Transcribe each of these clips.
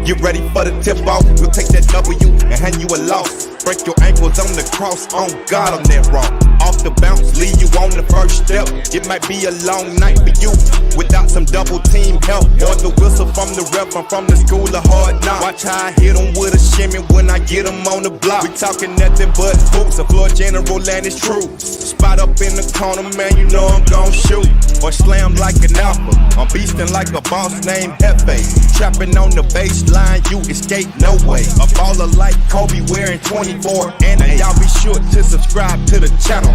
Get ready for the tip off. We'll take that W and hand you a loss. Break your ankles on the cross. On God, I'm that raw. Off the bounce, leave you on the first step. It might be a long night for you without some double team help. Or the whistle from the ref. I'm from the school of hard knocks. Watch how I hit them with a shimmy when I get them on the block. We talking nothing but hoops. A floor general and it's true. Spot up in the corner, man, you know I'm gon' shoot. Or slam like an alpha. I'm beastin' like a boss named Hefe. Trapping on the baseline, you escape no way. A baller like Kobe wearing 24. And y'all be sure to subscribe to the channel.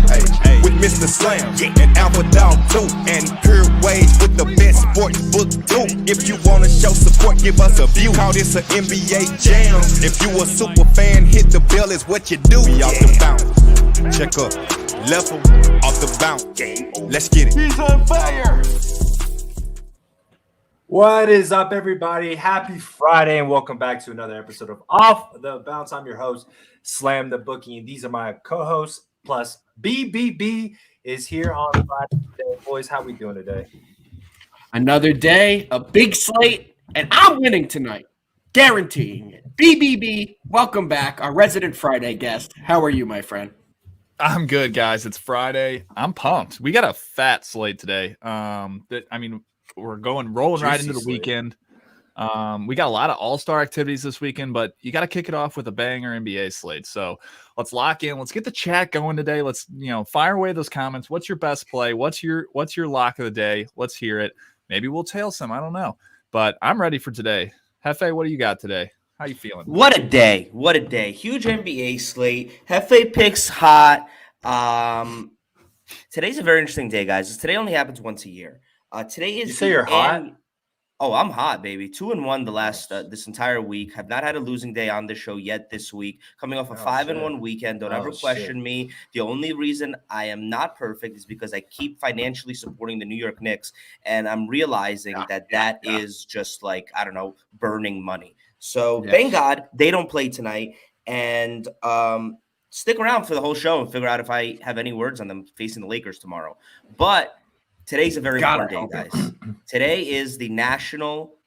With Mr. Slam and Alpha Dog 2. And Pure Waves with the best sports book too. If you wanna show support, give us a view. Call this an NBA jam. If you a super fan, hit the bell is what you do. We off the bounce. Check up. Level off the bounce. Let's get it. He's on fire. What is up, everybody? Happy Friday, and welcome back to another episode of Off the Bounce. I'm your host, Slam the Bookie, and these are my co-hosts, plus BBB is here on Friday today. Boys, how we doing today? Another day, a big slate, and I'm winning tonight. Guaranteeing it. BBB, welcome back, our resident Friday guest. How are you, my friend? I'm good, guys. It's Friday. I'm pumped. We got a fat slate today. We're rolling right into the weekend. We got a lot of all-star activities this weekend, but you got to kick it off with a banger NBA slate. So let's lock in. Let's get the chat going today. Let's, fire away those comments. What's your best play? What's your lock of the day? Let's hear it. Maybe we'll tail some. I don't know, but I'm ready for today. Hefe, what do you got today? How you feeling? What a day. What a day. Huge NBA slate. Hefe picks hot. Today's a very interesting day, guys. Today only happens once a year. Today is. You say you're hot? Oh, I'm hot, baby. 2-1 the last this entire week. Have not had a losing day on the show yet this week. Coming off a 5-1 weekend. Don't ever question me. The only reason I am not perfect is because I keep financially supporting the New York Knicks, and I'm realizing that is just like, I don't know, burning money. So thank God they don't play tonight, and stick around for the whole show and figure out if I have any words on them facing the Lakers tomorrow. But today's a very important day, guys. Today is the National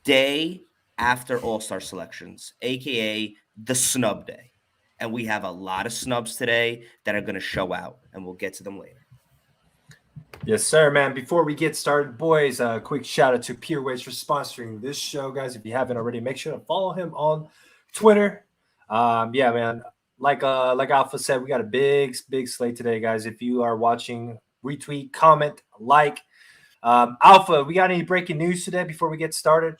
Day After All-Star Selections, a.k.a. the Snub Day. And we have a lot of snubs today that are going to show out, and we'll get to them later. Yes, sir, man. Before we get started, boys, a quick shout-out to Pure Waves for sponsoring this show, guys. If you haven't already, make sure to follow him on Twitter. Yeah, man. Like Alpha said, we got a big slate today, guys. If you are watching, retweet, comment, like. Alpha, we got any breaking news today before we get started?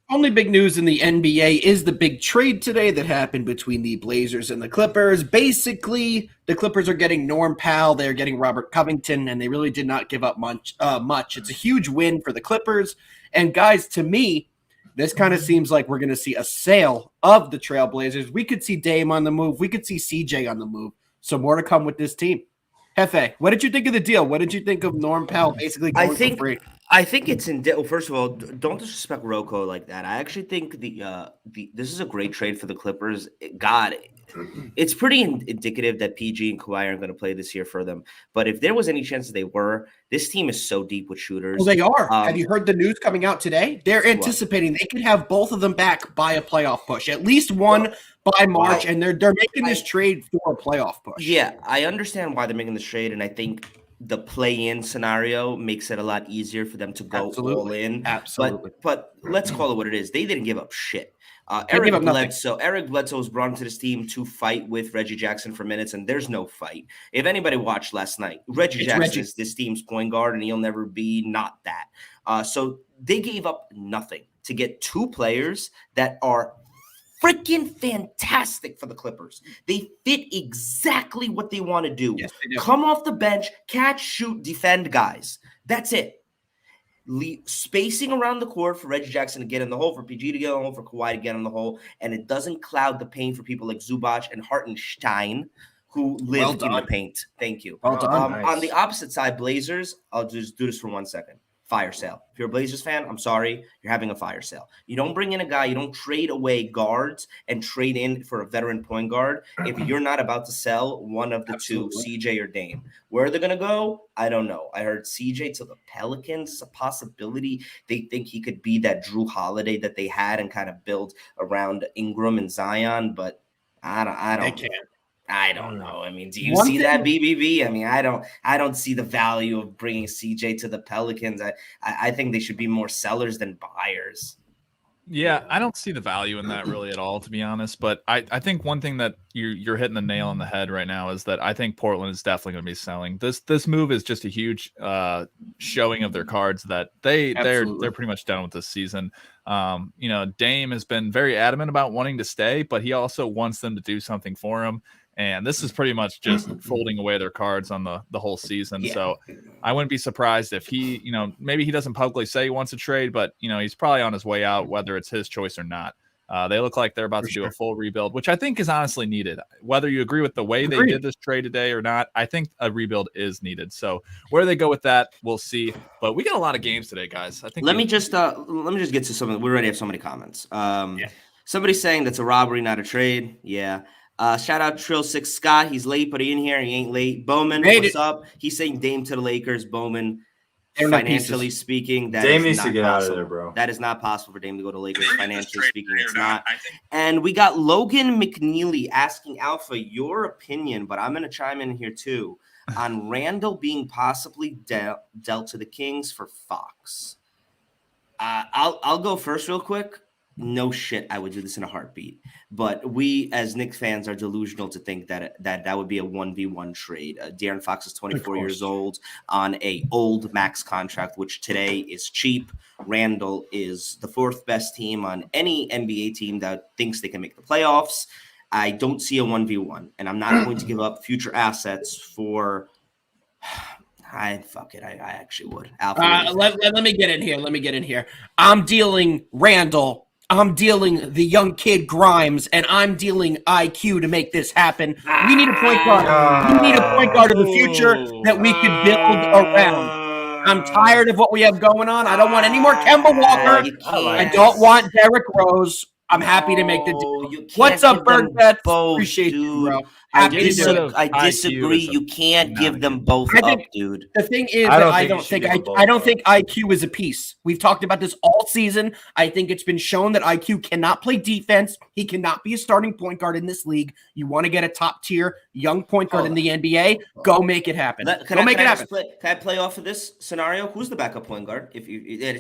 Only big news in the NBA is the big trade today that happened between the Blazers and the Clippers. Basically, the Clippers are getting Norm Powell, they're getting Robert Covington, and they really did not give up much. It's a huge win for the Clippers. And guys, to me, this kind of seems like we're going to see a sale of the Trailblazers. We could see Dame on the move. We could see CJ on the move. So more to come with this team. Hefe, what did you think of the deal? What did you think of Norm Powell basically going for free? I think it's first of all, don't disrespect Rocco like that. I actually think this is a great trade for the Clippers. It's pretty indicative that PG and Kawhi aren't going to play this year for them. But if there was any chance that they were, this team is so deep with shooters. Well, they are. Have you heard the news coming out today? They're anticipating they could have both of them back by a playoff push, at least one by March, and they're making this trade for a playoff push. Yeah, I understand why they're making this trade, and I think the play-in scenario makes it a lot easier for them to go all in. Absolutely. But let's call it what it is. They didn't give up shit. Eric Bledsoe was brought into this team to fight with Reggie Jackson for minutes, and there's no fight. If anybody watched last night, Reggie Jackson is this team's point guard, and he'll never be not that. So they gave up nothing to get two players that are freaking fantastic for the Clippers. They fit exactly what they want to do. Yes, they do. Come off the bench, catch, shoot, defend guys. That's it. Spacing around the court for Reggie Jackson to get in the hole, for PG to get in the hole, for Kawhi to get in the hole, and it doesn't cloud the paint for people like Zubac and Hartenstein, who live in the paint. Thank you. Well done. On the opposite side, Blazers, I'll just do this for 1 second. fire sale. If you're a Blazers fan, I'm sorry, you're having a fire sale. You don't bring in a guy, you don't trade away guards and trade in for a veteran point guard if you're not about to sell one of the two, CJ or Dame. Where they're going to go, I don't know. I heard CJ to the Pelicans is a possibility. They think he could be that Drew Holiday that they had and kind of build around Ingram and Zion, but I don't know. I mean, do you see that, BBB? I mean, I don't see the value of bringing CJ to the Pelicans. I think they should be more sellers than buyers. Yeah, I don't see the value in that really at all, to be honest. But I think one thing that you're hitting the nail on the head right now is that I think Portland is definitely going to be selling. This move is just a huge showing of their cards that they're pretty much done with this season. Dame has been very adamant about wanting to stay, but he also wants them to do something for him. And this is pretty much just folding away their cards on the whole season. Yeah. So I wouldn't be surprised if he, maybe he doesn't publicly say he wants to trade, but, he's probably on his way out, whether it's his choice or not. They look like they're about to do a full rebuild, which I think is honestly needed. Whether you agree with the way they did this trade today or not, I think a rebuild is needed. So where they go with that, we'll see. But we got a lot of games today, guys. I think let me just get to some. We already have so many comments. Somebody's saying that's a robbery, not a trade. Yeah. Shout out Trill6 Scott. He's late, but he in here. He ain't late. Bowman, what's up? He's saying Dame to the Lakers. Bowman, financially speaking, Dame needs to get out of there, bro. That is not possible for Dame to go to Lakers. Financially speaking, it's not. And we got Logan McNeely asking Alpha your opinion, but I'm going to chime in here too on Randall being possibly dealt to the Kings for Fox. I'll go first real quick. No shit, I would do this in a heartbeat. But we, as Knicks fans, are delusional to think that would be a 1v1 trade. De'Aaron Fox is 24 years old on a old max contract, which today is cheap. Randall is the fourth best team on any NBA team that thinks they can make the playoffs. I don't see a 1v1, and I'm not going to give up future assets for... Fuck it. I actually would. Let me get in here. I'm dealing Randall. I'm dealing the young kid Grimes, and I'm dealing IQ to make this happen. We need a point guard. We need a point guard of the future that we could build around. I'm tired of what we have going on. I don't want any more Kemba Walker. I don't want Derrick Rose. I'm happy to make the deal. What's up, Birdbets? Appreciate you, bro. I disagree. You can't give them both up, dude. The thing is that I don't think IQ is a piece. We've talked about this all season. I think it's been shown that IQ cannot play defense. He cannot be a starting point guard in this league. You want to get a top tier young point guard in the NBA? Go make it happen. Can I play off of this scenario? Who's the backup point guard?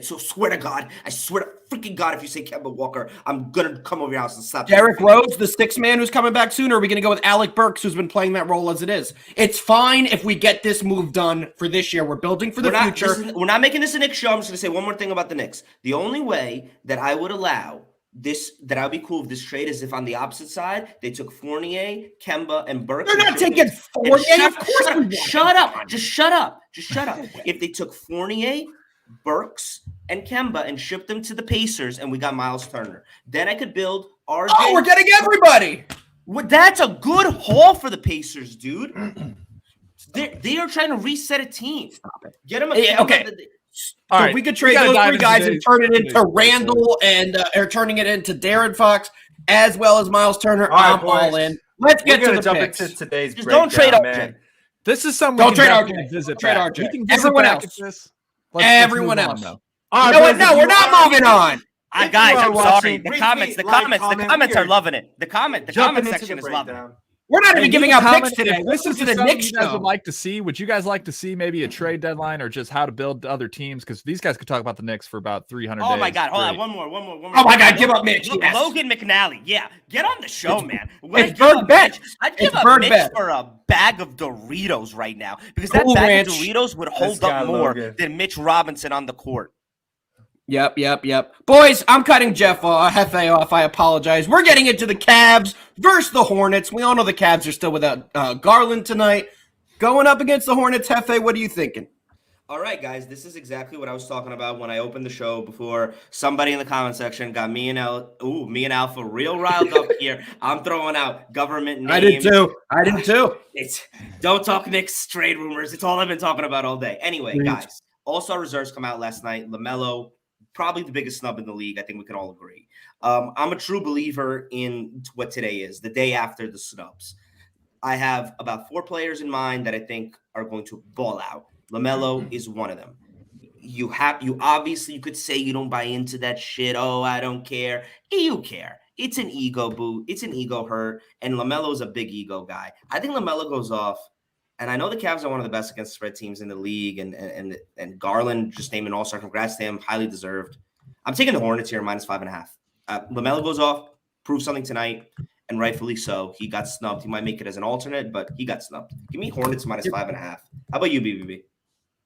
Swear to God, I swear to freaking God, if you say Kemba Walker, I'm gonna come over your house and slap Derrick Rose, the sixth man who's coming back soon, or are we gonna go with Alec Burks, who's been playing that role as it is? It's fine if we get this move done for this year. We're building for the future. We're not making this a Knicks show. I'm just gonna say one more thing about the Knicks. The only way that I would allow this, that I'd be cool with this trade, is if on the opposite side they took Fournier, Kemba, and Burks. They're not taking Fournier. Of course. Shut up. Just shut up. If they took Fournier, Burks, and Kemba and shipped them to the Pacers, and we got Miles Turner, then I could build RJ. Oh, we're getting everybody. That's a good haul for the Pacers, dude. They are trying to reset a team. Stop it. Get them a okay. All right, we could trade those three guys and turn it into Randall or turning it into De'Aaron Fox as well as Miles Turner. I'm all in. Let's get to the picks. Into today's Just don't trade RJ. Man. This is something. Don't trade RJ. Visit trade RJ. Everyone else. Everyone else. No, we're not moving on. Guys, I'm sorry. The comments are loving it. The comment section is loving it. We're not even giving out picks today. Listen to the Knicks show. Would you guys like to see maybe a trade deadline or just how to build other teams? Because these guys could talk about the Knicks for about 300 days. Oh my God! Hold on, one more. Oh my God! Give up, Mitch. Yes. Logan McNally. Yeah, get on the show, man. It's Bird Bet. I'd give up Mitch for a bag of Doritos right now, because that bag of Doritos would hold up more than Mitch Robinson on the court. Yep. Boys, I'm cutting Hefe off. I apologize. We're getting into the Cavs versus the Hornets. We all know the Cavs are still without Garland tonight. Going up against the Hornets, Hefe, what are you thinking? All right, guys, this is exactly what I was talking about when I opened the show before somebody in the comment section got me and Alpha real riled up here. I'm throwing out government names. I did too. Don't talk Knicks trade rumors. It's all I've been talking about all day. Anyway, guys. All-Star reserves come out last night. LaMelo, probably the biggest snub in the league. I think we can all agree. I'm a true believer in what today is, the day after the snubs. I have about 4 players in mind that I think are going to ball out. LaMelo is one of them. You obviously, you could say you don't buy into that shit. Oh, I don't care. You care. It's an ego boot. It's an ego hurt. And LaMelo's a big ego guy. I think LaMelo goes off. And I know the Cavs are one of the best against spread teams in the league. And Garland just named an all-star. Congrats to him. Highly deserved. I'm taking the Hornets here, -5.5. LaMelo goes off, proves something tonight, and rightfully so. He got snubbed. He might make it as an alternate, but he got snubbed. Give me Hornets -5.5. How about you, BBB?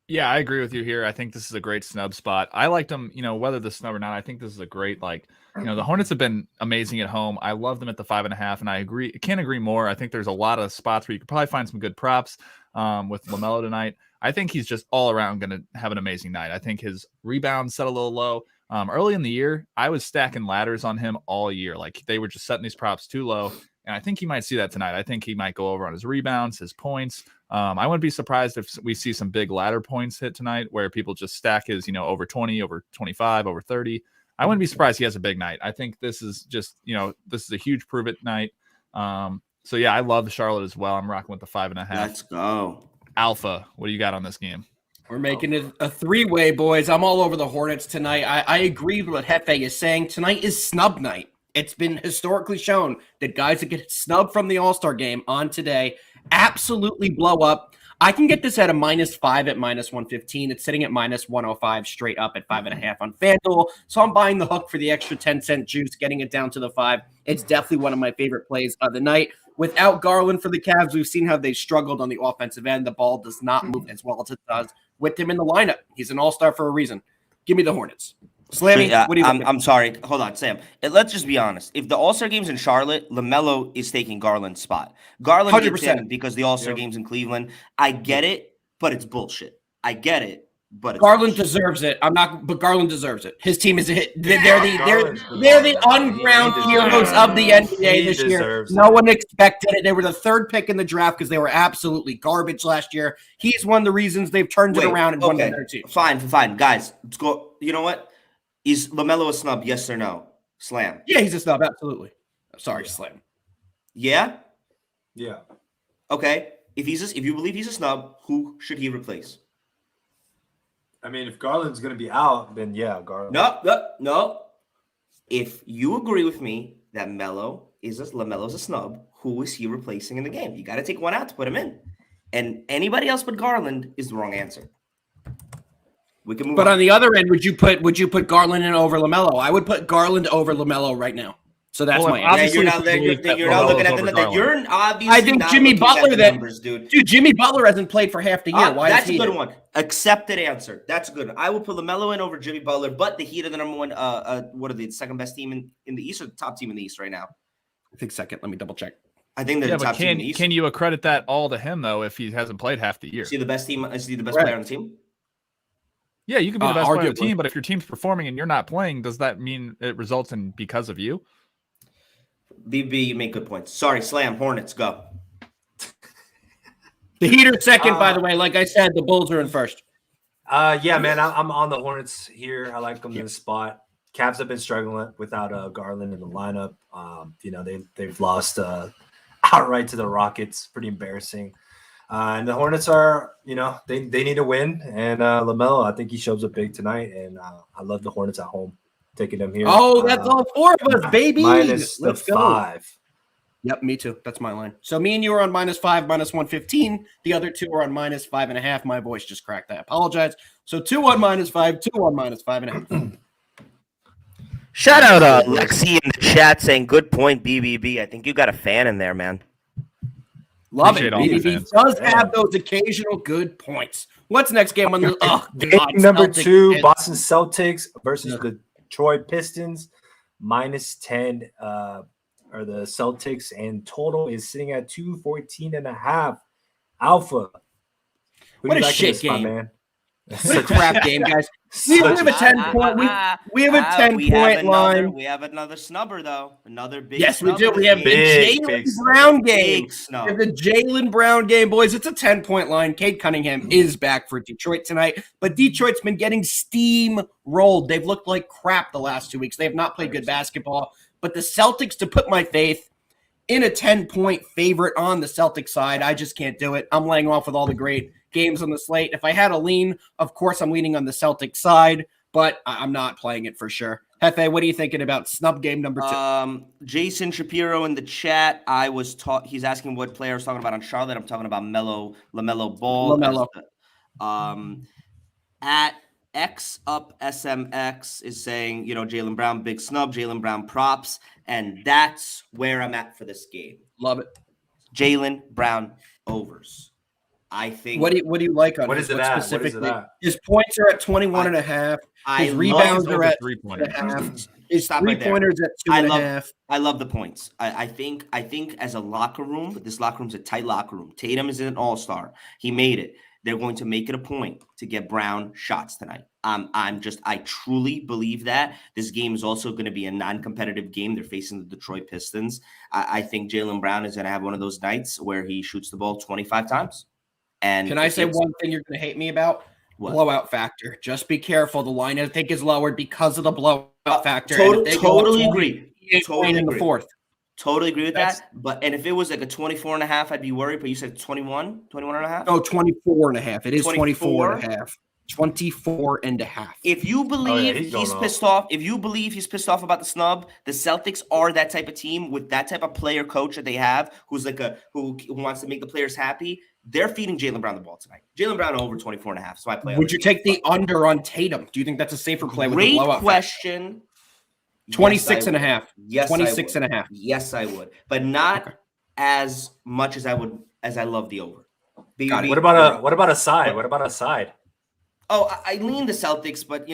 Yeah, I agree with you here. I think this is a great snub spot. I liked them, whether the snub or not. I think this is a great, the Hornets have been amazing at home. I love them at the 5.5, and I can't agree more. I think there's a lot of spots where you could probably find some good props with LaMelo tonight. I think he's just all around going to have an amazing night. I think his rebounds set a little low. Early in the year, I was stacking ladders on him all year. Like, they were just setting these props too low. And I think he might see that tonight. I think he might go over on his rebounds, his points. I wouldn't be surprised if we see some big ladder points hit tonight where people just stack his, over 20, over 25, over 30. I wouldn't be surprised he has a big night. I think this is just, this is a huge prove it night. So, yeah, I love Charlotte as well. I'm rocking with the 5.5. Let's go. Alpha, what do you got on this game? We're making it a 3-way, boys. I'm all over the Hornets tonight. I agree with what Hefe is saying. Tonight is snub night. It's been historically shown that guys that get snubbed from the All-Star game on today absolutely blow up. I can get this at a -5 at -115. It's sitting at -105 straight up at 5.5 on FanDuel. So I'm buying the hook for the extra 10-cent juice, getting it down to the 5. It's definitely one of my favorite plays of the night. Without Garland for the Cavs, we've seen how they struggled on the offensive end. The ball does not move as well as it does with him in the lineup. He's an all-star for a reason. Give me the Hornets. Slammy, what do you think? I'm sorry. Hold on, Sam. Let's just be honest. If the All-Star game's in Charlotte, LaMelo is taking Garland's spot. Garland 100% because the All-Star game's in Cleveland. I get it, but it's bullshit. I get it, but it's Garland bullshit. deserves it. but Garland deserves it. His team is a hit. They're the unground heroes of the NBA this year. No one expected it. They were the 3rd pick in the draft because they were absolutely garbage last year. He's one of the reasons they've turned it around and won the better team. Fine, guys. Let's go. You know what? Is LaMelo a snub? Yes or no? Slam. Yeah, he's a snub. Absolutely. Sorry, Slam. Yeah. Yeah. Okay. If you believe he's a snub, who should he replace? I mean, if Garland's going to be out, then yeah, Garland. No. If you agree with me that LaMelo's a snub, who is he replacing in the game? You got to take one out to put him in, and anybody else but Garland is the wrong answer. We can move. But on the other end, would you put Garland in over LaMelo? I would put Garland over LaMelo right now. So that's my answer. You're not looking at the. You're obviously. I think not Jimmy Butler. Numbers, dude. Jimmy Butler hasn't played for half the year. Why? That's a good one. Accepted answer. That's a good one. I will put LaMelo in over Jimmy Butler, but the Heat are the number one. What are the second best team in the East or the top team in the East right now? I think second. Let me double check. I think they're the top team in the East. Can you accredit that all to him though if he hasn't played half the year? Is he the best team? Is he the best player on the team? Yeah, you can be the best player on the team, but if your team's performing and you're not playing, does that mean it results in because of you? BB, you make good points. Sorry, Slam, Hornets, go. The Heat are second, by the way. Like I said, the Bulls are in first. Yeah, man, I'm on the Hornets here. I like them in the spot. Cavs have been struggling without Garland in the lineup. They've lost outright to the Rockets. Pretty embarrassing. And the Hornets are, they need to win. And LaMelo, I think he shows up big tonight. And I love the Hornets at home. Taking them here. Oh, that's all 4 of us, baby. Minus Let's the 5. Yep, me too. That's my line. So me and you are on -5, -115. The other 2 are on -5.5. My voice just cracked. I apologize. So 2 on -5, 2 on -5.5. Shout out Lexi in the chat saying, good point, BBB. I think you got a fan in there, man. Love it. BBB does have those occasional good points. What's next game on the number 2, Boston Celtics versus the Detroit Pistons. -10 are the Celtics, and total is sitting at 214.5. Alpha. What a shit game, man. What a crap game, guys. We have a 10-point. We have a 10-point line. We have another snubber though. Another big. Yes, we snub do. in this We have game. the Jaylen Brown game. Big snub. We have the Jaylen Brown game, boys. It's a 10-point line. Cade Cunningham is back for Detroit tonight, but Detroit's been getting steamrolled. They've looked like crap the last 2 weeks. They have not played good basketball. But the Celtics, to put my faith in a 10-point favorite on the Celtics side, I just can't do it. I'm laying off with all the great games on the slate. If I had a lean, of course I'm leaning on the Celtics side, but I'm not playing it for sure. Hefe, what are you thinking about snub game number 2? Jason Shapiro in the chat. He's asking what player I was talking about on Charlotte. I'm talking about LaMelo Ball. LaMelo. At X up SMX is saying, Jaylen Brown, big snub, Jaylen Brown props. And that's where I'm at for this game. Love it. Jaylen Brown overs. I think. What do you like on what his? Is it at? Specifically? What is it at? His points are at 21.5. His rebounds are at 3.5. His 3-pointers at 2.5. I love the points. I think as a locker room, this locker room's a tight locker room. Tatum is an all-star. He made it. They're going to make it a point to get Brown shots tonight. I truly believe that. This game is also going to be a non-competitive game. They're facing the Detroit Pistons. I think Jaylen Brown is going to have one of those nights where he shoots the ball 25 times. And can I say one thing you're going to hate me about? What? Blowout factor. Just be careful. The line I think is lowered because of the blowout factor. Totally agree. Totally in the fourth. Totally agree with that. And if it was like a 24.5, I'd be worried. But you said 21 and a half? Oh, 24.5. It is 24.5. 24.5. If you believe he's pissed off, if you believe he's pissed off about the snub, the Celtics are that type of team with that type of player coach that they have, who's like who wants to make the players happy. They're feeding Jaylen Brown the ball tonight. Jaylen Brown over 24.5. So I play. Would you take the under on Tatum? Do you think that's a safer play with the blowout? Great question. 26.5. Yes, 26.5. Yes, I would, but not as much as I would as I love the over. What about a side? What about a side? Oh, I lean the Celtics, but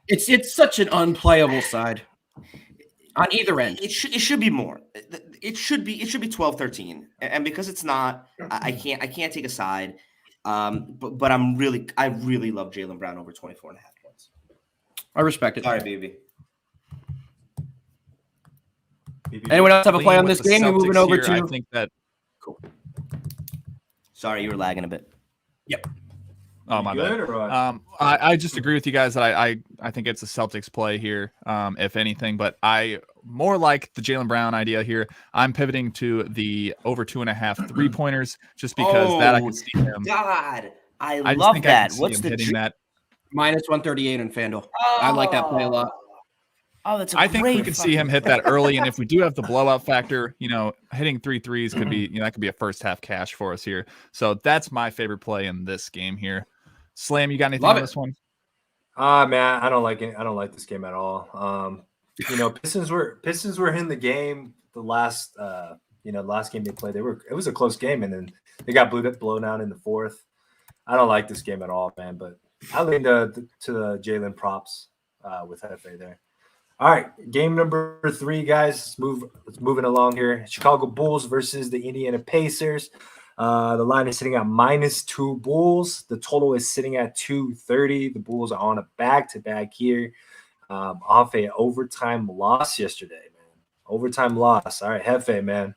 it's such an unplayable side on either end. It should be more. It should be 12-13, and because it's not, I can't take a side. But I really love Jaylen Brown over 24.5 points. I respect it. All right, baby. Anyone else have a play on this game? We're moving over to. I think that. Cool. Sorry, you were lagging a bit. Yep. Oh, my bad. I just agree with you guys that I think it's a Celtics play here, if anything. But I more like the Jaylen Brown idea here. I'm pivoting to the over 2.5 3-pointers just because that I can see him. God, I love that. What's the hitting that? Minus 138 in FanDuel. I like that play a lot. Oh, that's I think we can see him hit that early, and if we do have the blowout factor, hitting 3 threes could be, that could be a first half cash for us here. So that's my favorite play in this game here. Slam, you got anything on this one? Man, I don't like it. I don't like this game at all. Pistons were in the game the last last game they played. It was a close game, and then they got blown out in the fourth. I don't like this game at all, man. But I lean to the Jaylen props with Hefe there. All right, game number 3, guys. Let's moving along here. Chicago Bulls versus the Indiana Pacers. The line is sitting at -2 Bulls. The total is sitting at 230. The Bulls are on a back-to-back here, off a overtime loss yesterday, man. Overtime loss. All right, Hefe, man.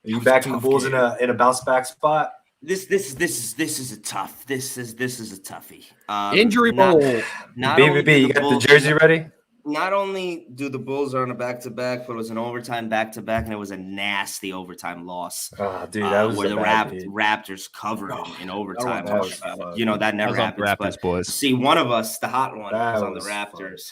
Are you backing the Bulls in a bounce back spot? This is a toughie. Injury bowl. BBB, you got the jersey ready? Not only do the Bulls are on a back-to-back, but it was an overtime back-to-back, and it was a nasty overtime loss. Oh, dude, that was where the Raptors covered in overtime. That never happens. Raptors, boys. See, one of us, the hot one, was on the Raptors.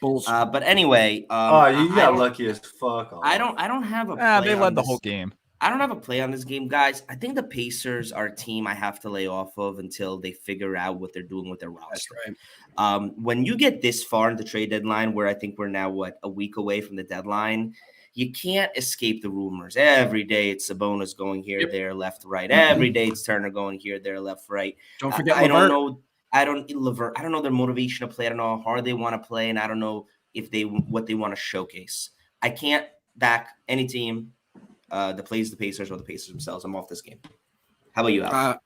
Bulls. But anyway, you got lucky as fuck. I don't have a play. They led the whole game. I don't have a play on this game, guys. I think the Pacers are a team I have to lay off of until they figure out what they're doing with their roster. That's right. When you get this far in the trade deadline, where I think we're now, a week away from the deadline, you can't escape the rumors. Every day it's Sabonis going here, there, left, right. Every day it's Turner going here, there, left, right. Don't forget I don't know their motivation to play. I don't know how hard they want to play, and I don't know what they want to showcase. I can't back any team that plays the Pacers or the Pacers themselves. I'm off this game. How about you, Al?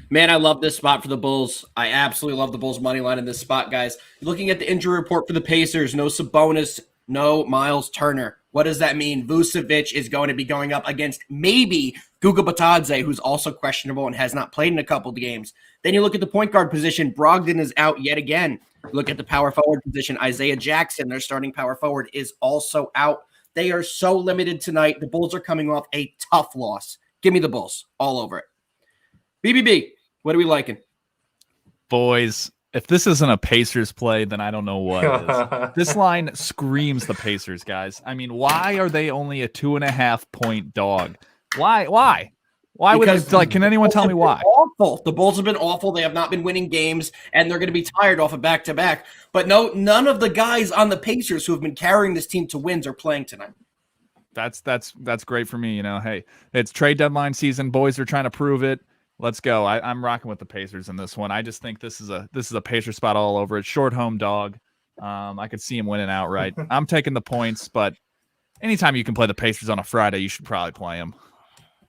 Man, I love this spot for the Bulls. I absolutely love the Bulls money line in this spot, guys. Looking at the injury report for the Pacers, no Sabonis, no Miles Turner. What does that mean? Vucevic is going to be going up against maybe Guga Batadze, who's also questionable and has not played in a couple of games. Then you look at the point guard position. Brogdon is out yet again. Look at the power forward position. Isaiah Jackson, their starting power forward, is also out. They are so limited tonight. The Bulls are coming off a tough loss. Give me the Bulls all over it. BBB, what are we liking? Boys, if this isn't a Pacers play, then I don't know what is. This line screams the Pacers, guys. I mean, why are they only a 2.5 point dog? Why? Why would they, can anyone tell me why? Awful. The Bulls have been awful. They have not been winning games, and they're going to be tired off of back-to-back. But no, none of the guys on the Pacers who have been carrying this team to wins are playing tonight. That's great for me. Hey, it's trade deadline season. Boys are trying to prove it. Let's go. I'm rocking with the Pacers in this one. I just think this is a Pacer spot all over it. Short home dog. I could see him winning outright. I'm taking the points, but anytime you can play the Pacers on a Friday, you should probably play them.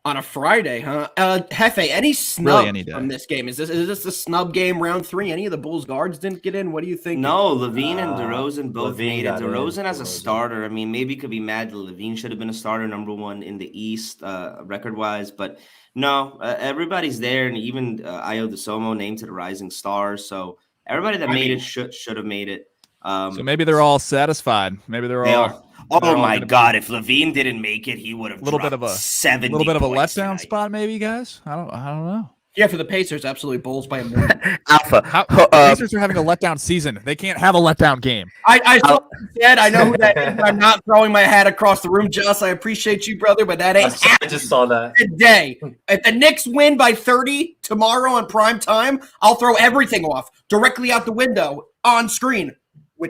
On a Friday, huh? Hefe, any snub from this game? Is this a snub game, round 3? Any of the Bulls guards didn't get in? What do you think? No, Levine and DeRozan both made it. DeRozan as a starter. I mean, maybe could be mad that Levine should have been a starter, number 1 in the East, record-wise. But no, everybody's there, and even Ayo DeSomo named to the Rising Stars. So everybody that made it should have made it. So maybe they're all satisfied. Maybe they're all. Oh my God! If Levine didn't make it, he would have dropped 70. A little bit of a letdown spot, maybe, guys. I don't know. Yeah, for the Pacers, absolutely Bulls by a million. Alpha. The Pacers are having a letdown season. They can't have a letdown game. I saw said. I know who that is. I'm not throwing my hat across the room, Joss. I appreciate you, brother, but that ain't. I just saw that today. If the Knicks win by 30 tomorrow on prime time, I'll throw everything off directly out the window on screen.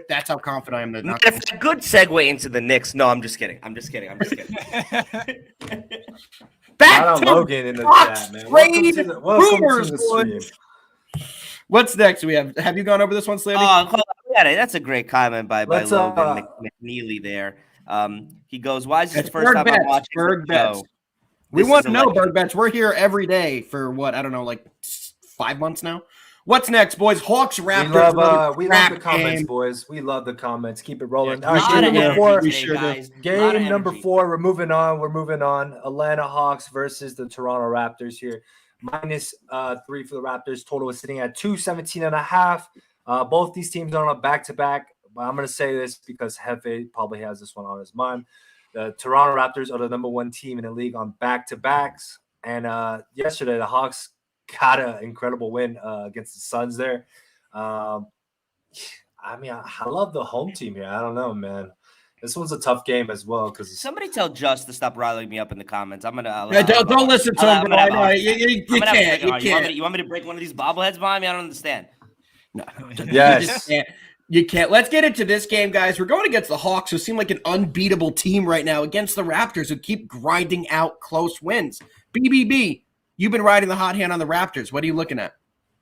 That's how confident I am. That if a good segue into the Knicks. No, I'm just kidding. Back to Logan in the chat, man. Welcome to the stream. What's next? Have you gone over this one, Slaney? That's a great comment by Logan McNeely there. He goes, "Why is this the first time I'm watching Berg Bets? We want to know, Berg Bets. We're here every day for what? I don't know, like 5 months now. What's next, boys? Hawks, Raptors. We love the comments, boys. We love the comments. Keep it rolling. All right, game number 4. We're moving on. Atlanta Hawks versus the Toronto Raptors here. -3 for the Raptors. Total is sitting at 217.5. Both these teams are on a back-to-back. But I'm going to say this because Hefe probably has this one on his mind. The Toronto Raptors are the number 1 team in the league on back-to-backs. And yesterday, the Hawks got an incredible win against the Suns there. I love the home team here. I don't know, man. This one's a tough game as well because somebody tell Just to stop riling me up in the comments. I'm gonna. Don't listen to him. You can't. You want me to break one of these bobbleheads by me? I don't understand. No. Yes. You can't. Let's get into this game, guys. We're going against the Hawks, who seem like an unbeatable team right now, against the Raptors, who keep grinding out close wins. BBB. You've been riding the hot hand on the Raptors. What are you looking at?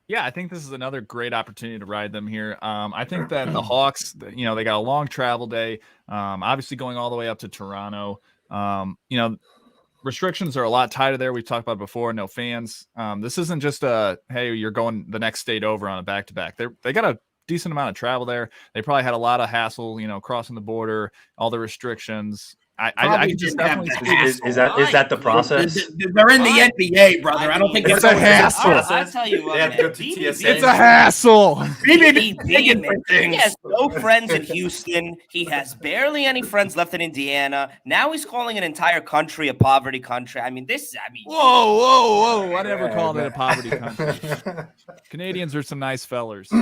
Yeah, I think this is another great opportunity to ride them here. I think that the Hawks, they got a long travel day, obviously going all the way up to Toronto. Restrictions are a lot tighter there. We've talked about it before. No fans. This isn't just hey, you're going the next state over on a back-to-back. They got a decent amount of travel there. They probably had a lot of hassle, crossing the border, all the restrictions. I just definitely is that the process? They're in the NBA, brother. I don't think it's a hassle. I'll tell you what, man. It's a hassle. He has no friends in Houston. He has barely any friends left in Indiana. Now he's calling an entire country a poverty country. Whoa! I never called it a poverty country. Canadians are some nice fellers.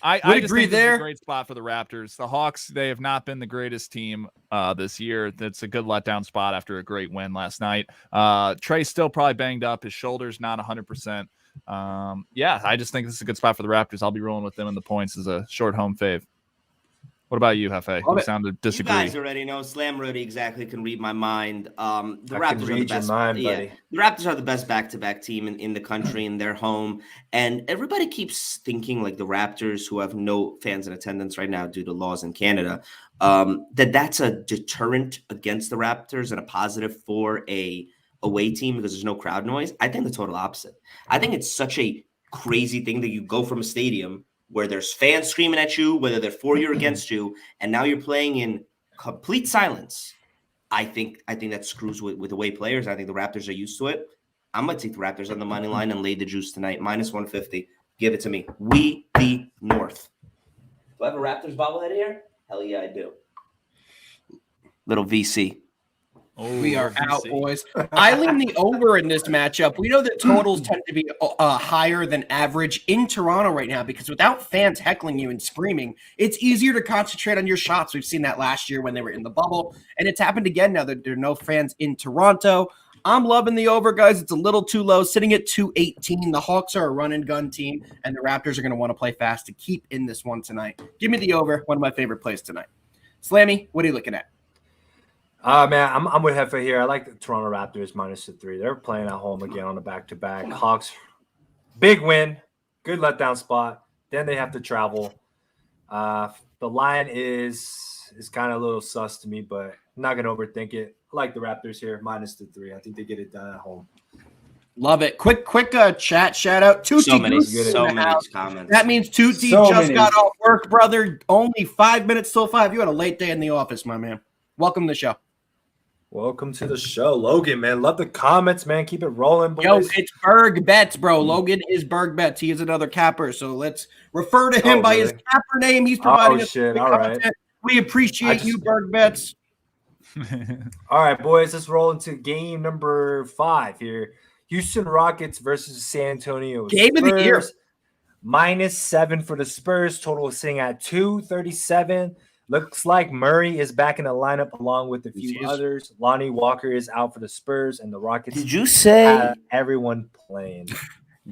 I just agree think there. This is a great spot for the Raptors. The Hawks, they have not been the greatest team this year. That's a good letdown spot after a great win last night. Trey's still probably banged up. His shoulder's not 100%. I just think this is a good spot for the Raptors. I'll be rolling with them in the points as a short home fave. What about you, Hefe? You sound to disagree. You guys already know Slam Rudy exactly can read my mind. The Raptors are the best. Buddy. The Raptors are the best back-to-back team in the country in their home, and everybody keeps thinking like the Raptors, who have no fans in attendance right now due to laws in Canada, that's a deterrent against the Raptors and a positive for a away team because there's no crowd noise. I think the total opposite. I think it's such a crazy thing that you go from a stadium where there's fans screaming at you, whether they're for you or against you, and now you're playing in complete silence. I think that screws with away players. I think the Raptors are used to it. I'm going to take the Raptors on the money line and lay the juice tonight. Minus 150. Give it to me. We the North. Do I have a Raptors bobblehead here? Hell yeah, I do. Little VC. We are out, boys. I lean the over in this matchup. We know that totals tend to be higher than average in Toronto right now because without fans heckling you and screaming, it's easier to concentrate on your shots. We've seen that last year when they were in the bubble, and it's happened again now that there are no fans in Toronto. I'm loving the over, guys. It's a little too low, sitting at 218. The Hawks are a run-and-gun team, and the Raptors are going to want to play fast to keep in this one tonight. Give me the over, one of my favorite plays tonight. Slammy, what are you looking at? Man, I'm with Hefe here. I like the Toronto Raptors minus the 3. They're playing at home again on the back-to-back. Hawks, big win, good letdown spot. Then they have to travel. The line is kind of a little sus to me, but I'm not going to overthink it. I like the Raptors here, minus the 3. I think they get it done at home. Love it. Quick chat shout out. Tutti So many comments. That means Tutti got off work, brother. Only 5 minutes till 5. You had a late day in the office, my man. Welcome to the show. Welcome to the show, Logan, man. Love the comments, man. Keep it rolling, boys. Yo, it's Berg Betts, bro. Logan is Berg Betts. He is another capper, so let's refer to him by his capper name. He's providing us with content. Right. We appreciate you, Berg Betts. All right, boys, let's roll into game number 5 here. Houston Rockets versus San Antonio Spurs. Game of the year. Minus 7 for the Spurs. Total is sitting at 237. Looks like Murray is back in the lineup along with a few others. Lonnie Walker is out for the Spurs, and the Rockets. Did you say everyone playing?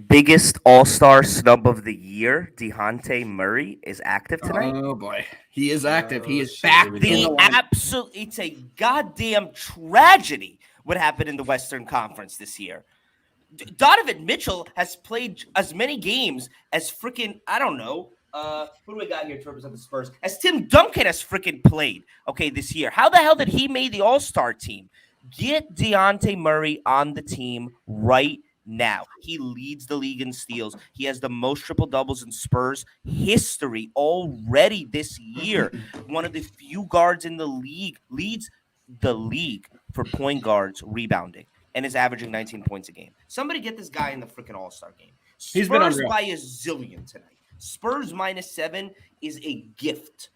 Biggest all-star snub of the year, DeJounte Murray, is active tonight? Oh, boy. He is active. He is back in the lineup. It's a goddamn tragedy what happened in the Western Conference this year. Donovan Mitchell has played as many games as freaking, I don't know, who do we got here to represent the Spurs? As Tim Duncan has freaking played, this year. How the hell did he make the All-Star team? Get DeJounte Murray on the team right now. He leads the league in steals. He has the most triple-doubles in Spurs history already this year. One of the few guards in the league, leads the league for point guards rebounding, and is averaging 19 points a game. Somebody get this guy in the freaking All-Star game. He's been unreal. Spurs by a zillion tonight. Spurs minus 7 is a gift.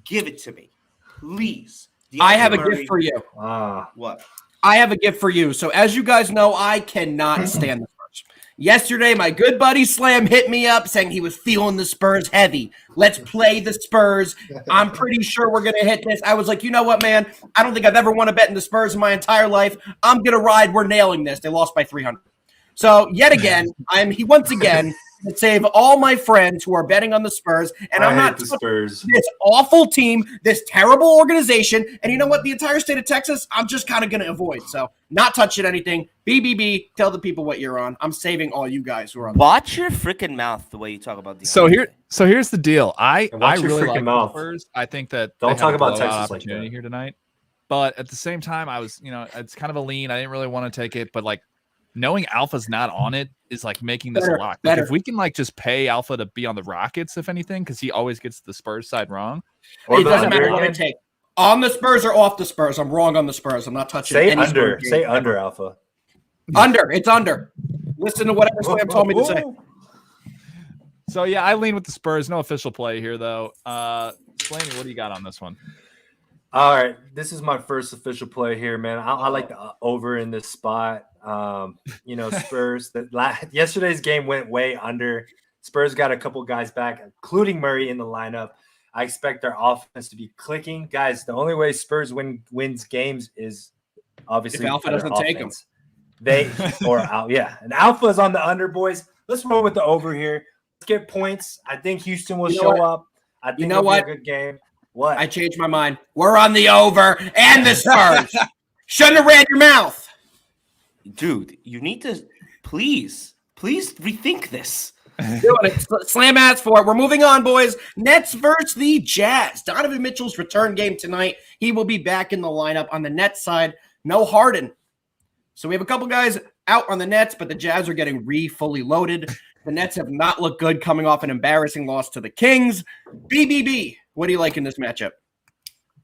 Give it to me, please. I have a gift for you. What? I have a gift for you. So as you guys know, I cannot stand the Spurs. Yesterday, my good buddy Slam hit me up saying he was feeling the Spurs heavy. Let's play the Spurs. I'm pretty sure we're going to hit this. I was like, you know what, man? I don't think I've ever won a bet in the Spurs in my entire life. I'm going to ride. We're nailing this. They lost by 300. So yet again, once again to save all my friends who are betting on the Spurs, and I'm not the Spurs. This awful team, this terrible organization, and you know what? The entire state of Texas, I'm just kind of going to avoid. So not touching anything. BBB, tell the people what you're on. I'm saving all you guys who are on. Watch your freaking mouth the way you talk about the. So here's the deal. I really like the Spurs. I think that don't talk about Texas opportunity like that here tonight. But at the same time, I was, it's kind of a lean. I didn't really want to take it, but knowing Alpha's not on it is making this a lock. If we can just pay Alpha to be on the Rockets, if anything, because he always gets the Spurs side wrong. It doesn't matter what I take. On the Spurs or off the Spurs. I'm wrong on the Spurs. I'm not touching any under. Say under, Alpha. Under. It's under. Listen to whatever Slam told me to say. So, yeah, I lean with the Spurs. No official play here, though. Slaney, what do you got on this one? All right. This is my first official play here, man. I like the over in this spot. Spurs. Yesterday's game went way under. Spurs got a couple guys back, including Murray in the lineup. I expect their offense to be clicking. Guys, the only way Spurs wins games is obviously if Alpha doesn't take them. And Alpha is on the under, boys. Let's roll with the over here. Let's get points. I think Houston will show up. I think it'll be a good game. What? I changed my mind. We're on the over and the Spurs. Shouldn't have ran your mouth. Dude, you need to please rethink this. Doing it. Slam ass for it. We're moving on, boys. Nets versus the Jazz. Donovan Mitchell's return game tonight. He will be back in the lineup on the Nets side. No Harden. So we have a couple guys out on the Nets, but the Jazz are getting fully loaded. The Nets have not looked good coming off an embarrassing loss to the Kings. BBB, what do you like in this matchup?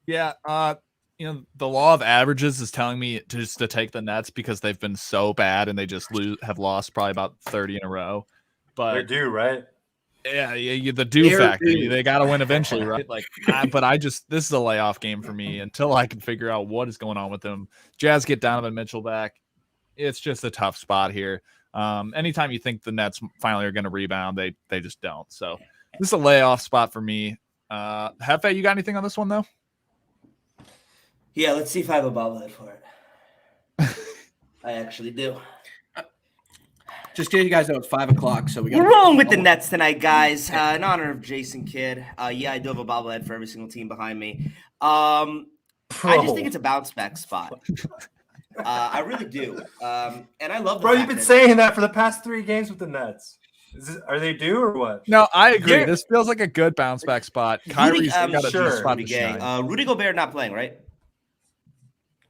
Yeah, the law of averages is telling me just to take the Nets because they've been so bad and they just have lost probably about 30 in a row. But they're due, right? Yeah, the due factor. They got to win eventually, right? This is a layoff game for me until I can figure out what is going on with them. Jazz get Donovan Mitchell back. It's just a tough spot here. Anytime you think the Nets finally are going to rebound, they just don't. So this is a layoff spot for me. Hefe, you got anything on this one though? Yeah, let's see if I have a bobblehead for it. I actually do. Just so you guys know, it's 5 o'clock, so we're rolling with the Nets tonight, guys. In honor of Jason Kidd. Yeah, I do have a bobblehead for every single team behind me. I just think it's a bounce back spot. I really do. And I love the Bro, you've been saying that for the past 3 games with the Nets. Are they due or what? No, I agree. This feels like a good bounce back spot. Kyrie's got a good spot to shine. Rudy Gobert not playing, right?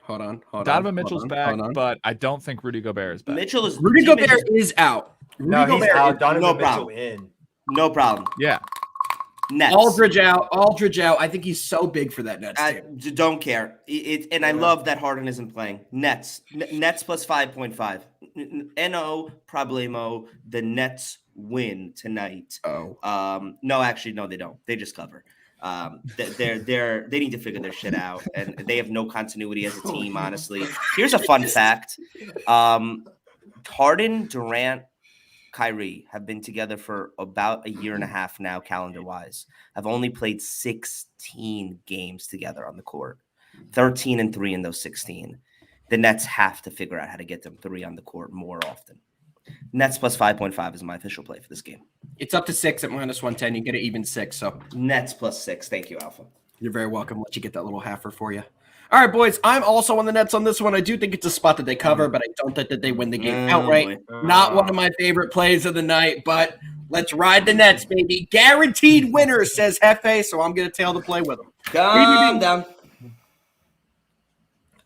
Hold on. Donovan Mitchell's back, but I don't think Rudy Gobert is back. Rudy Gobert is out. No, he's out. Donovan Mitchell in. No problem. Yeah. Nets. Aldridge out. I think he's so big for that Nets team. Don't care. I love that Harden isn't playing. Nets plus 5.5. No problemo. The Nets win tonight. Oh. No, actually, no, they don't. They just cover. They need to figure their shit out, and they have no continuity as a team. Honestly, here's a fun fact: Harden, Durant, Kyrie have been together for about a year and a half now, calendar-wise. Have only played 16 games together on the court, 13-3 in those 16. The Nets have to figure out how to get them 3 on the court more often. Nets plus 5.5 is my official play for this game. It's up to 6 at minus 110. You get it even 6. So Nets plus 6. Thank you, Alpha. You're very welcome. Let you get that little halfer for you. All right, boys. I'm also on the Nets on this one. I do think it's a spot that they cover, but I don't think that they win the game outright. Not one of my favorite plays of the night, but let's ride the Nets, baby. Guaranteed winner, says Hefe, so I'm going to tail the play with them. Calm down.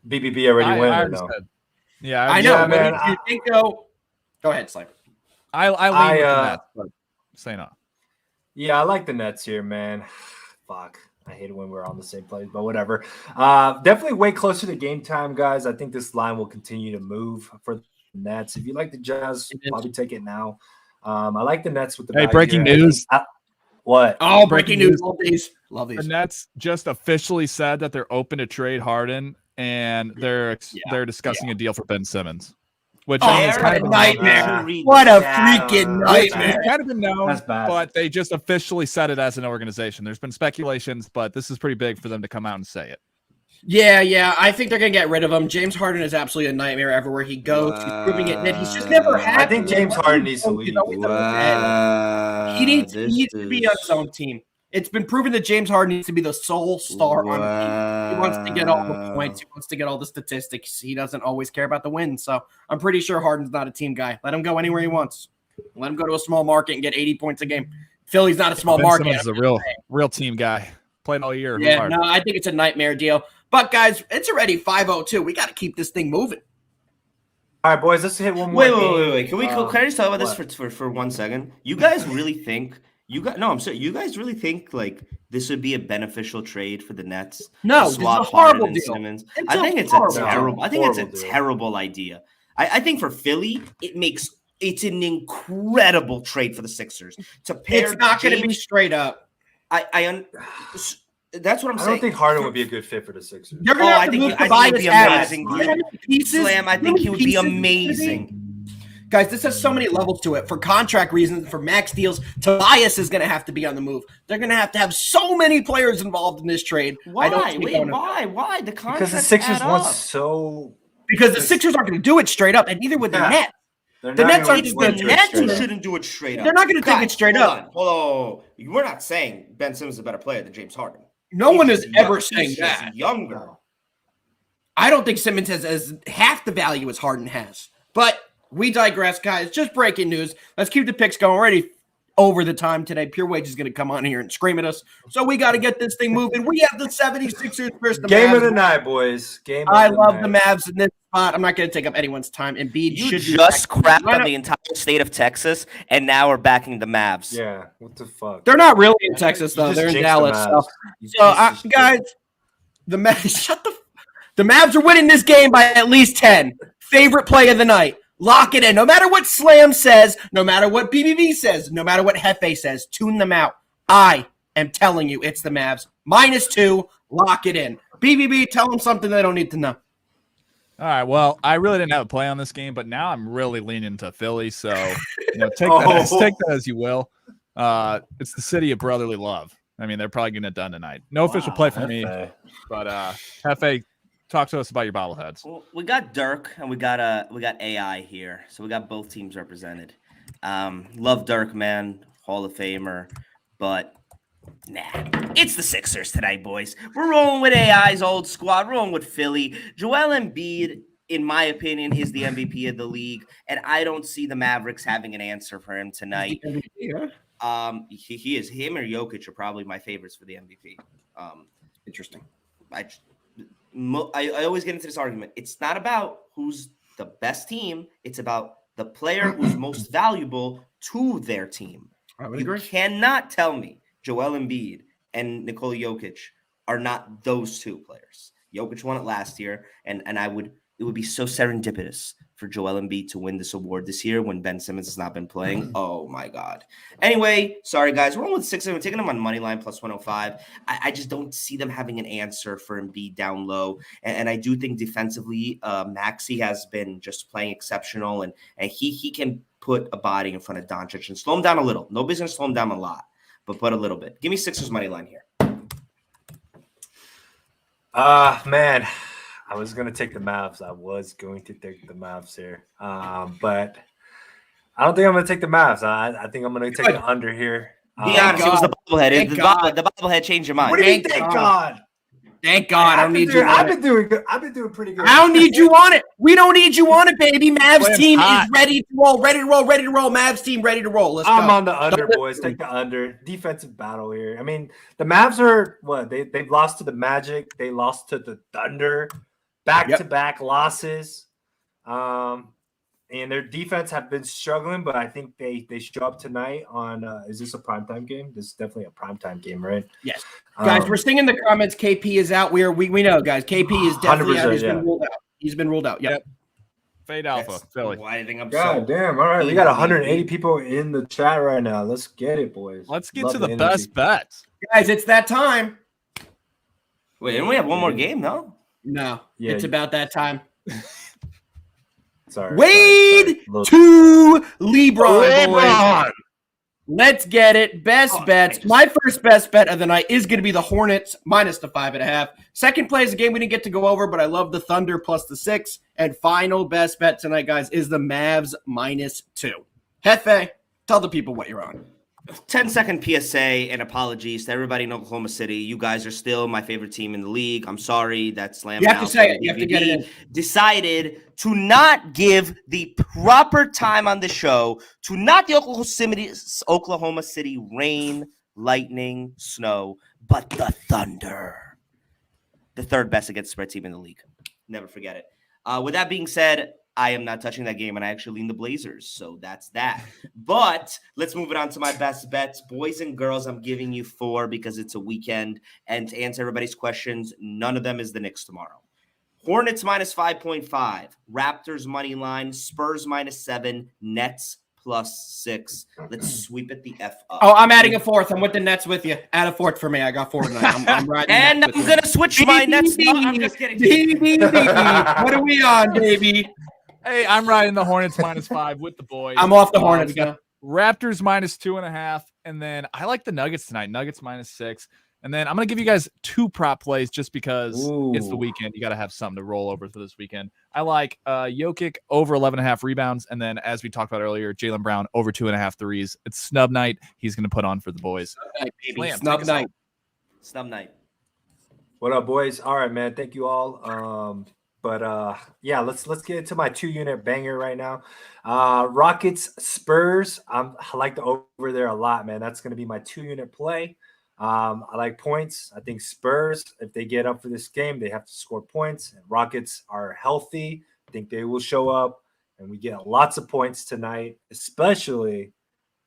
BBB already win or no? Yeah, I know. Yeah, man. If you think though, go ahead, Slimer. I lean with the Nets, but say no. Yeah, I like the Nets here, man. Fuck. I hate it when we're on the same place, but whatever. Definitely way closer to game time, guys. I think this line will continue to move for the Nets. If you like the Jazz, probably take it now. I like the Nets with the breaking news. What? Oh, breaking news. Love these. The Nets just officially said that they're open to trade Harden, and they're discussing a deal for Ben Simmons. Which is kind of a nightmare. What a freaking nightmare. It's kind of been known, but they just officially said it as an organization. There's been speculations, but this is pretty big for them to come out and say it. Yeah. I think they're going to get rid of him. James Harden is absolutely a nightmare everywhere he goes. He's proving it. He's just never had. I think James Harden needs to leave. He needs to be on his own team. It's been proven that James Harden needs to be the sole star on the team. He wants to get all the points. He wants to get all the statistics. He doesn't always care about the win. So I'm pretty sure Harden's not a team guy. Let him go anywhere he wants. Let him go to a small market and get 80 points a game. Philly's not a small market. He's a real team guy. Played all year. Yeah, hard. No, I think it's a nightmare deal. But, guys, it's already 5:02. We got to keep this thing moving. All right, boys, let's hit one more. Wait. Can I just talk about this for 1 second? You guys really think you guys really think like this would be a beneficial trade for the Nets? No, it's a horrible deal. Simmons? I think it's a terrible idea. I think for Philly, it's an incredible trade for the Sixers to pair. It's not going to be straight up. That's what I'm saying. I don't think Harden would be a good fit for the Sixers. You're going to have to move Tobias Harris. Slam, I think he would be amazing. Guys, this has so many levels to it. For contract reasons, for max deals, Tobias is going to have to be on the move. They're going to have so many players involved in this trade. Why? Why? The contract because the Sixers want so. Because the Sixers aren't going to do it straight up, and neither would the Nets. The Nets who shouldn't do it straight up. They're not going to take it straight up. Hold on. We're not saying Ben Simmons is a better player than James Harden. No one is ever saying that. He's younger. I don't think Simmons has as half the value as Harden has. But we digress, guys. Just breaking news. Let's keep the picks going. We're already over the time today. Pure Wage is going to come on here and scream at us. So we got to get this thing moving. We have the 76ers versus the Game Mavs. of the night, boys. I love the Mavs in this spot. I'm not going to take up anyone's time. Embiid You should just crapped on the entire state of Texas, and now we're backing the Mavs. Yeah, what the fuck? They're not really in Texas, You though. just They're in jinxed Dallas. the Mavs. So, You so piece of shit. guys, the Mavs, the Mavs are winning this game by at least 10. Favorite play of the night. Lock it in. No matter what Slam says, no matter what BBV says, no matter what Hefe says, tune them out. I am telling you, it's the Mavs. -2. Lock it in. BBB, tell them something they don't need to know. All right. Well, I really didn't have a play on this game, but now I'm really leaning to Philly. So, take that as you will. It's the city of brotherly love. I mean, they're probably getting it done tonight. No official play for me, but Hefe, talk to us about your bobbleheads. Well, we got Dirk and we got AI here, so we got both teams represented. Love Dirk, man, Hall of Famer, but nah, it's the Sixers tonight, boys. We're rolling with AI's old squad, rolling with Philly. Joel Embiid, in my opinion, is the MVP of the league, and I don't see the Mavericks having an answer for him tonight. He is. Him or Jokic are probably my favorites for the MVP. Interesting. I always get into this argument. It's not about who's the best team. It's about the player who's most valuable to their team. I would You agree. cannot tell me Joel Embiid and Nikola Jokic are not those two players. Jokic won it last year, and it would be so serendipitous for Joel Embiid to win this award this year when Ben Simmons has not been playing. Oh my God. Anyway, sorry guys, we're on with 6. We're taking them on money line plus 105. I just don't see them having an answer for Embiid down low, and I do think defensively, Maxey has been just playing exceptional, and he can put a body in front of Doncic and slow him down a little. Nobody's gonna slow him down a lot, but a little bit. Give me Sixers money line here. Man, I was going to take the Mavs. I was going to take the Mavs here. But I don't think I'm going to take the Mavs. I think I'm going to take the under here. Be honest, it was the bobblehead. The bobblehead changed your mind. What do you mean, thank God? Thank God. I don't need you on I've it. been doing good. I've been doing pretty good. I don't need you on it. We don't need you on it, baby. Mavs Playing team hot. is ready to roll. Mavs team ready to roll. Let's go. I'm on the under, boys. Take the under. Defensive battle here. I mean, the Mavs are what? They've lost to the Magic. They lost to the Thunder. Back-to-back losses. And their defense have been struggling, but I think they show up tonight on is this a primetime game? This is definitely a primetime game, right? Yes. Guys, we're seeing in the comments KP is out. We know, guys. KP is definitely out. He's been ruled out. He's been ruled out. Yep. Fade alpha, Philly. Why I think I'm God damn. All right. We got 180 people in the chat right now. Let's get it, boys. Let's get Love to the energy. best bets. Guys, it's that time. Wait, didn't we have one more game? No. No, Yeah. it's about that time. Sorry. Wade Sorry. to LeBron. Boys. Let's get it. Best bets. My first best bet of the night is going to be the Hornets minus the 5.5. Second play is a game we didn't get to go over, but I love the Thunder plus the 6. And final best bet tonight, guys, is the Mavs -2. Hefe, tell the people what you're on. 10-second PSA and apologies to everybody in Oklahoma City. You guys are still my favorite team in the league. I'm sorry that Slam. You have to say it. You have to get it in. Decided to not give the proper time on the show to not the Oklahoma City rain, lightning, snow, but the Thunder. The third best against spread team in the league. Never forget it. With that being said, I am not touching that game, and I actually lean the Blazers, so that's that. But let's move it on to my best bets. Boys and girls, I'm giving you 4 because it's a weekend. And to answer everybody's questions, none of them is the Knicks tomorrow. Hornets minus 5.5. Raptors money line. Spurs minus 7. Nets plus 6. Let's sweep it the F up. Oh, I'm adding a 4th. I'm with the Nets with you. Add a 4th for me. I got 4 tonight. I'm riding. And I'm going to switch my Nets. No, I'm just kidding. What are we on, baby? Hey, I'm riding the Hornets -5 with the boys. I'm off the Hornets. We got Raptors -2.5, and then I like the Nuggets tonight. Nuggets -6, and then I'm gonna give you guys 2 prop plays just because it's the weekend. You got to have something to roll over for this weekend. I like Jokic over 11.5 rebounds, and then as we talked about earlier, Jaylen Brown over 2.5 threes. It's snub night. He's gonna put on for the boys. Snub night. Snub night. What up, boys? All right, man. Thank you all. But yeah, let's get into my 2-unit banger right now. Rockets Spurs. I like the over there a lot, man. That's going to be my 2-unit play. I like points. I think Spurs, if they get up for this game, they have to score points. And Rockets are healthy. I think they will show up, and we get lots of points tonight, especially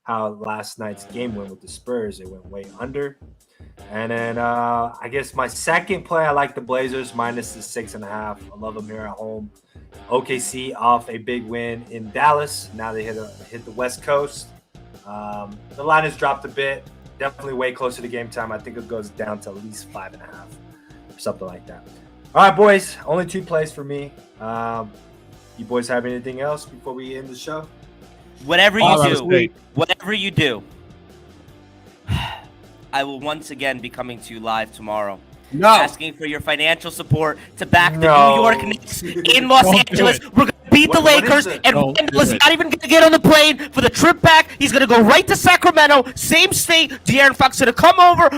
how last night's game went with the Spurs. It went way under. And then I guess my second play, I like the Blazers minus the 6.5. I love them here at home. OKC off a big win in Dallas. Now they hit the West Coast. The line has dropped a bit. Definitely way closer to game time. I think it goes down to at least 5.5 or something like that. All right, boys. Only 2 plays for me. You boys have anything else before we end the show? Whatever you do, I will once again be coming to you live tomorrow. No. Asking for your financial support to back the New York Knicks in Los Angeles. We're going to beat the Lakers, and Randall is not even going to get on the plane for the trip back. He's going to go right to Sacramento, same state. De'Aaron Fox is going to come over.